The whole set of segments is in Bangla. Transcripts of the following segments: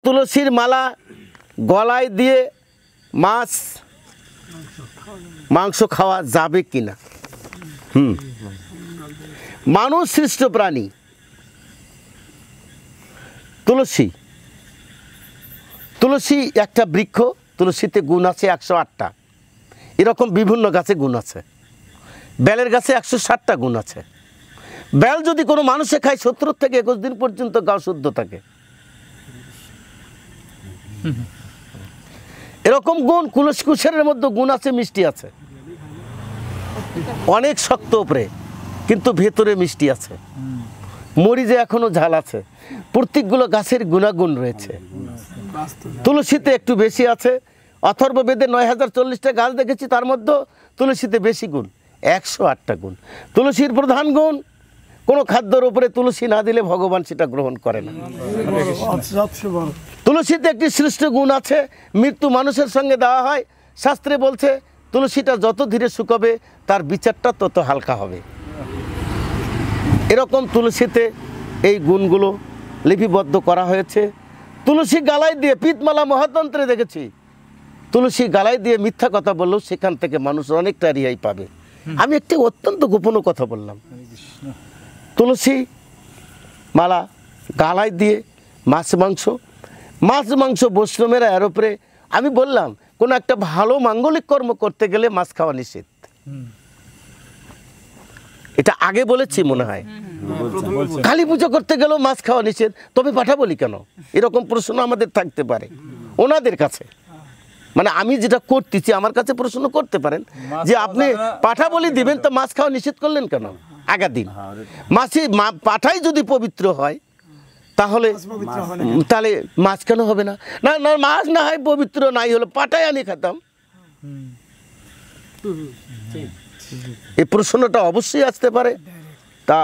তুলসীর মালা গলায় দিয়ে মাছ মাংস খাওয়া যাবে কিনা? মানুষ সৃষ্ট প্রাণী তুলসী। তুলসী একটা বৃক্ষ, তুলসীতে গুণ আছে 108টা। এরকম বিভিন্ন গাছে গুণ আছে। বেলের গাছে 160টা গুণ আছে। বেল যদি কোনো মানুষে খায় 70 থেকে 21 দিন পর্যন্ত গা শুদ্ধ থাকে। এরকম গুণ তুলসী কুশের মধ্যে গুণ আছে, মিষ্টি আছে, অনেক শক্ত উপরে কিন্তু ভেতরে মিষ্টি আছে, মরিচে এখনো ঝাল আছে। প্রত্যেকগুলো গাছের গুণাগুণ রয়েছে। তুলসীতে একটু বেশি আছে। অথর্ববেদে 9040টা গাছ দেখেছি, তার মধ্যে তুলসীতে বেশি গুণ, 108টা গুণ। তুলসীর প্রধান গুণ, কোনো খাদ্যের উপরে তুলসী না দিলে ভগবান সেটা গ্রহণ করে না। তুলসীতে একটি শ্রেষ্ঠ গুণ আছে, মৃত্যু মানুষের সঙ্গে দেওয়া হয়। শাস্ত্রে বলছে তুলসীটা যত ধীরে শুকাবে তার বিচারটা তত হালকা হবে। এরকম তুলসীতে এই গুণগুলো লিপিবদ্ধ করা হয়েছে। তুলসী গালায় দিয়ে, পিতমালা মহাতন্ত্রে দেখেছি, তুলসী গালায় দিয়ে মিথ্যা কথা বললেও সেখান থেকে মানুষ অনেকটা রেহাই পাবে। আমি একটি অত্যন্ত গোপন কথা বললাম। তুলসী মালা গালায় দিয়ে মাছ মাংস বৈষ্ণবেরা এর উপরে। আমি বললাম কোনো একটা ভালো মাঙ্গলিক কর্ম করতে গেলে মাছ খাওয়া নিষেধ। এটা আগে বলেছি মনে হয়। কালী পুজো করতে গেলেও মাছ খাওয়া নিষেধ, তবে পাঠা বলি কেন? এরকম প্রশ্ন আমাদের থাকতে পারে ওনাদের কাছে। মানে আমি যেটা করতেছি আমার কাছে প্রশ্ন করতে পারেন যে আপনি পাঠা বলি দিবেন তো মাছ খাওয়া নিষেধ করলেন কেন? আগের দিন পাঠাই যদি পবিত্র হয় তাহলে মাছ কেন হবে না? না না, মাছ না হয় পবিত্র নাই হলো, পাঠাই আনি খেতাম। এই প্রশ্নটা অবশ্যই আসতে পারে। তা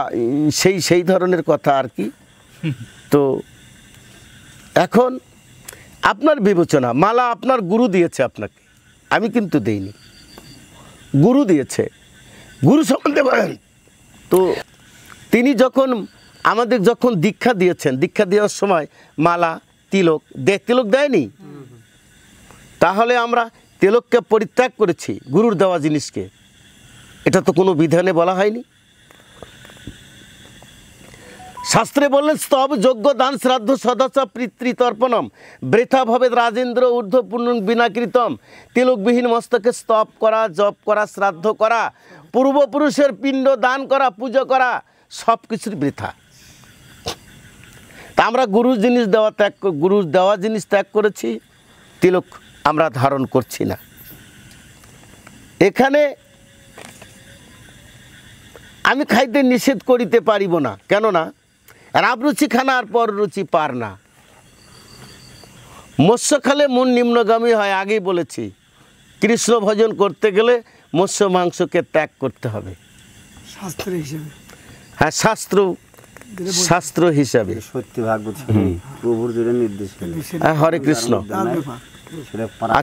সেই ধরনের কথা আর কি। তো এখন আপনার বিবেচনা, মালা আপনার গুরু দিয়েছে আপনাকে, আমি কিন্তু দেইনি, গুরু দিয়েছে। গুরু সম্বন্ধে বলেন তো, তিনি যখন আমাদের দীক্ষা দিয়েছেন, দীক্ষা দেওয়ার সময় মালা তিলক দেয়নি? তাহলে আমরা তিলককে পরিত্যাগ করেছি গুরুর দেওয়া জিনিসকে। এটা তো কোনো বিধানে বলা হয়নি। শাস্ত্রে বললেন স্তব যজ্ঞ দান শ্রাদ্ধ সদাচা পিতৃতর্পণম বৃথা ভবেদ রাজেন্দ্র ঊর্ধ্ব পূর্ণ বিনাকৃতম। তিলকবিহীন মস্তকে স্তব করা, জপ করা, শ্রাদ্ধ করা, পূর্বপুরুষের পিণ্ড দান করা, পুজো করা, সব কিছুর বৃথা। তা আমরা গুরুর দেওয়া জিনিস ত্যাগ করেছি, তিলক আমরা ধারণ করছি না। এখানে আমি খাইতে নিষেধ করিতে পারিব না, কেননা রাবরুচি খানা আর পররুচি পার না। মৎস্য খালে মন নিম্নগামী হয়, আগেই বলেছি। কৃষ্ণ ভজন করতে গেলে মৎস্য মাংসকে ত্যাগ করতে হবে হ্যাঁ, শাস্ত্র হিসাবে। সত্যি ভাগবত প্রভুর নির্দেশ। হরে কৃষ্ণ।